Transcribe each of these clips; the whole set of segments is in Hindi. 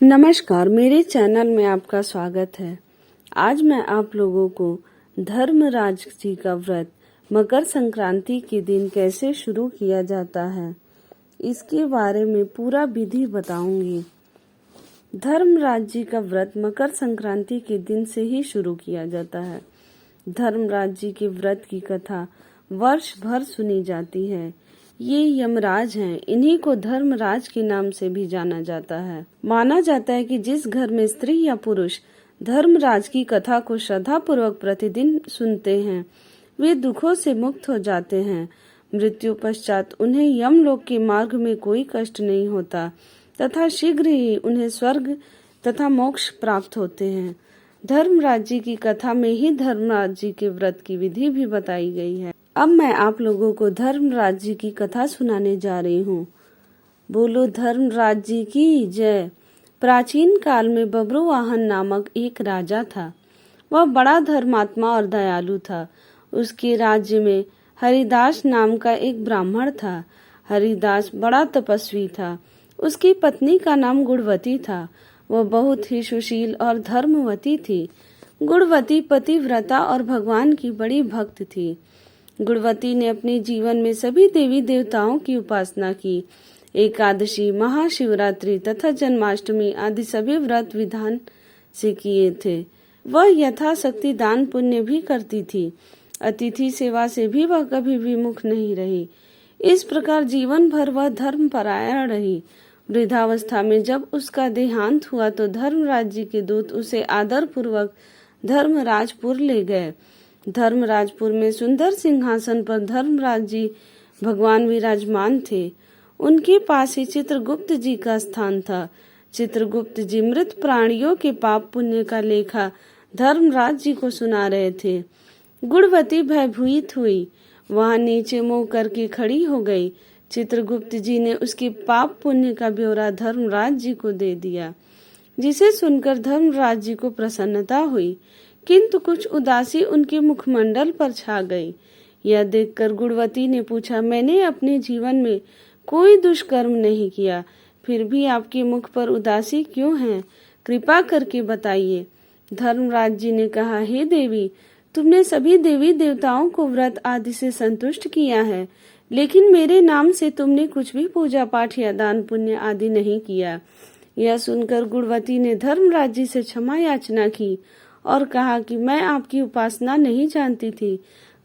नमस्कार, मेरे चैनल में आपका स्वागत है। आज मैं आप लोगों को धर्मराज जी का व्रत मकर संक्रांति के दिन कैसे शुरू किया जाता है, इसके बारे में पूरा विधि बताऊंगी। धर्मराज जी का व्रत मकर संक्रांति के दिन से ही शुरू किया जाता है। धर्मराज जी के व्रत की कथा वर्ष भर सुनी जाती है। ये यमराज हैं, इन्हीं को धर्मराज के नाम से भी जाना जाता है। माना जाता है कि जिस घर में स्त्री या पुरुष धर्मराज की कथा को श्रद्धा पूर्वक प्रतिदिन सुनते हैं, वे दुखों से मुक्त हो जाते हैं। मृत्यु पश्चात उन्हें यमलोक के मार्ग में कोई कष्ट नहीं होता तथा शीघ्र ही उन्हें स्वर्ग तथा मोक्ष प्राप्त होते हैं। धर्मराज जी की कथा में ही धर्मराज जी के व्रत की विधि भी बताई गई है। अब मैं आप लोगों को धर्मराज जी की कथा सुनाने जा रही हूँ। बोलो धर्मराज जी की जय। प्राचीन काल में बब्रुवाहन नामक एक राजा था। वह बड़ा धर्मात्मा और दयालु था। उसके राज्य में हरिदास नाम का एक ब्राह्मण था। हरिदास बड़ा तपस्वी था। उसकी पत्नी का नाम गुणवती था। वह बहुत ही सुशील और धर्मवती थी। गुणवती पतिव्रता और भगवान की बड़ी भक्त थी। गुणवती ने अपने जीवन में सभी देवी देवताओं की उपासना की। एकादशी, महाशिवरात्रि तथा जन्माष्टमी आदि सभी व्रत विधान से किए थे। वह यथाशक्ति दान पुण्य भी करती थी। अतिथि सेवा से भी वह कभी विमुख नहीं रही। इस प्रकार जीवन भर वह धर्मपरायण रही। वृद्धावस्था में जब उसका देहांत हुआ तो धर्मराज जी के दूत उसे आदर पूर्वक धर्मराजपुर ले गए। धर्मराजपुर में सुंदर सिंहासन पर धर्मराज जी भगवान विराजमान थे। उनके पास ही चित्रगुप्त जी का स्थान था। चित्रगुप्त जी मृत प्राणियों के पाप पुण्य का लेखा धर्मराज जी को सुना रहे थे। गुणवती भयभीत हुई। वहां नीचे मुंह करके खड़ी हो गई। चित्रगुप्त जी ने उसके पाप पुण्य का ब्यौरा धर्मराज जी को दे दिया, जिसे सुनकर धर्मराज जी को प्रसन्नता हुई, किंतु कुछ उदासी उनके मुखमंडल पर छा गई। यह देखकर गुणवती ने पूछा, मैंने अपने जीवन में कोई दुष्कर्म नहीं किया, फिर भी आपके मुख पर उदासी क्यों है? कृपा करके बताइए। धर्मराज जी ने कहा, हे देवी, तुमने सभी देवी देवताओं को व्रत आदि से संतुष्ट किया है, लेकिन मेरे नाम से तुमने कुछ भी पूजा पाठ या दान पुण्य आदि नहीं किया। यह सुनकर गुणवती ने धर्मराज जी से क्षमा याचना की और कहा कि मैं आपकी उपासना नहीं जानती थी।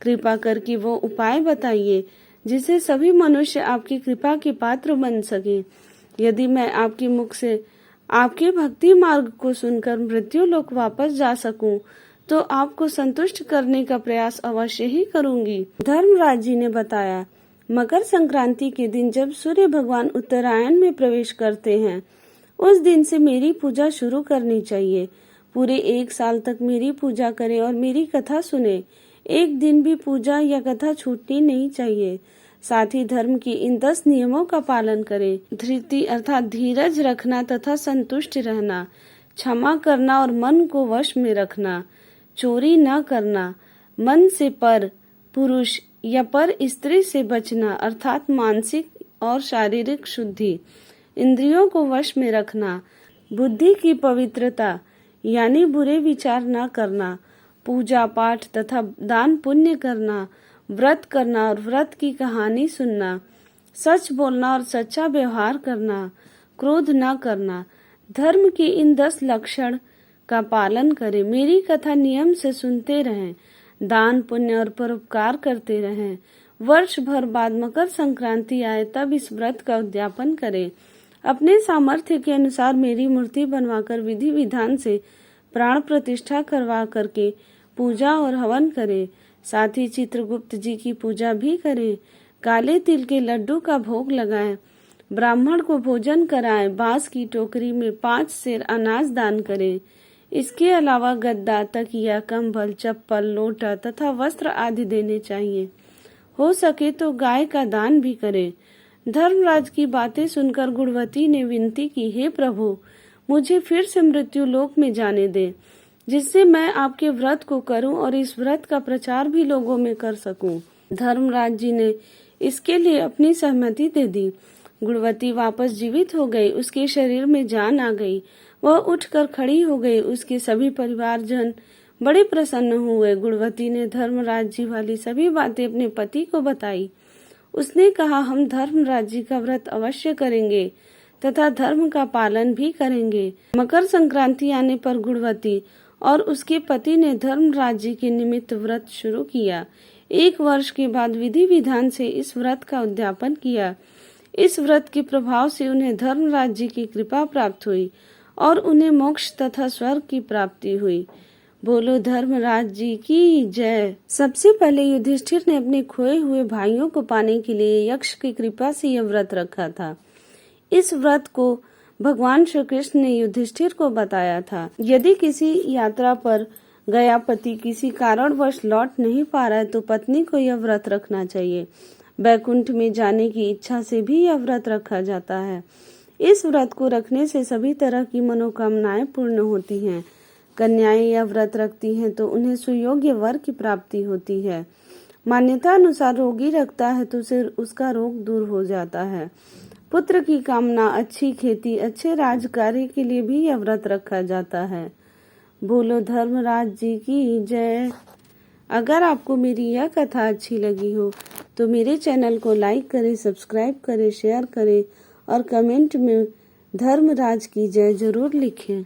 कृपा करके वो उपाय बताइए जिससे सभी मनुष्य आपकी कृपा के पात्र बन सके। यदि मैं आपके मुख से आपके भक्ति मार्ग को सुनकर मृत्यु लोक वापस जा सकूं, तो आपको संतुष्ट करने का प्रयास अवश्य ही करूंगी। धर्मराज जी ने बताया, मकर संक्रांति के दिन जब सूर्य भगवान उत्तरायण में प्रवेश करते हैं, उस दिन से मेरी पूजा शुरू करनी चाहिए। पूरे 1 साल तक मेरी पूजा करें और मेरी कथा सुने। एक दिन भी पूजा या कथा छूटनी नहीं चाहिए। साथ ही धर्म के इन 10 नियमों का पालन करें। धृति अर्थात धीरज रखना तथा संतुष्ट रहना, क्षमा करना और मन को वश में रखना, चोरी न करना, मन से पर पुरुष या पर स्त्री से बचना अर्थात मानसिक और शारीरिक शुद्धि, इंद्रियों को वश में रखना, बुद्धि की पवित्रता यानी बुरे विचार न करना, पूजा पाठ तथा दान पुण्य करना, व्रत करना और व्रत की कहानी सुनना, सच बोलना और सच्चा व्यवहार करना, क्रोध न करना। धर्म के इन 10 लक्षण का पालन करें। मेरी कथा नियम से सुनते रहें, दान पुण्य और परोपकार करते रहें। वर्ष भर बाद मकर संक्रांति आए तब इस व्रत का उद्यापन करें। अपने सामर्थ्य के अनुसार मेरी मूर्ति बनवाकर विधि विधान से प्राण प्रतिष्ठा करवा करके पूजा और हवन करें। साथ ही चित्रगुप्त जी की पूजा भी करें। काले तिल के लड्डू का भोग लगाएं। ब्राह्मण को भोजन कराएं। बांस की टोकरी में 5 सेर अनाज दान करें। इसके अलावा गद्दा, तकिया, कंबल, चप्पल, लोटा तथा वस्त्र आदि देने चाहिए। हो सके तो गाय का दान भी करें। धर्मराज की बातें सुनकर गुणवती ने विनती की, हे प्रभु, मुझे फिर से मृत्यु लोक में जाने दे, जिससे मैं आपके व्रत को करूं और इस व्रत का प्रचार भी लोगों में कर सकूं। धर्मराज जी ने इसके लिए अपनी सहमति दे दी। गुणवती वापस जीवित हो गई, उसके शरीर में जान आ गई, वह उठकर खड़ी हो गई। उसके सभी परिवारजन बड़े प्रसन्न हुए। गुणवती ने धर्मराज जी वाली सभी बातें अपने पति को बताई। उसने कहा, हम धर्मराज जी का व्रत अवश्य करेंगे तथा धर्म का पालन भी करेंगे। मकर संक्रांति आने पर गुणवती और उसके पति ने धर्मराज जी के निमित्त व्रत शुरू किया। 1 वर्ष के बाद विधि विधान से इस व्रत का उद्यापन किया। इस व्रत के प्रभाव से उन्हें धर्मराज जी की कृपा प्राप्त हुई और उन्हें मोक्ष तथा स्वर्ग की प्राप्ति हुई। बोलो धर्मराज जी की जय। सबसे पहले युधिष्ठिर ने अपने खोए हुए भाइयों को पाने के लिए यक्ष की कृपा से यह व्रत रखा था। इस व्रत को भगवान श्री कृष्ण ने युधिष्ठिर को बताया था। यदि किसी यात्रा पर गया पति किसी कारणवश लौट नहीं पा रहा है तो पत्नी को यह व्रत रखना चाहिए। बैकुंठ में जाने की इच्छा से भी यह व्रत रखा जाता है। इस व्रत को रखने से सभी तरह की मनोकामनाएं पूर्ण होती हैं। कन्याएं यह व्रत रखती हैं तो उन्हें सुयोग्य वर की प्राप्ति होती है। मान्यता अनुसार रोगी रखता है तो उसे उसका रोग दूर हो जाता है। पुत्र की कामना, अच्छी खेती, अच्छे राजकार्य के लिए भी यह व्रत रखा जाता है। बोलो धर्मराज जी की जय। अगर आपको मेरी यह कथा अच्छी लगी हो तो मेरे चैनल को लाइक करें, सब्सक्राइब करें, शेयर करें और कमेंट में धर्मराज की जय जरूर लिखें।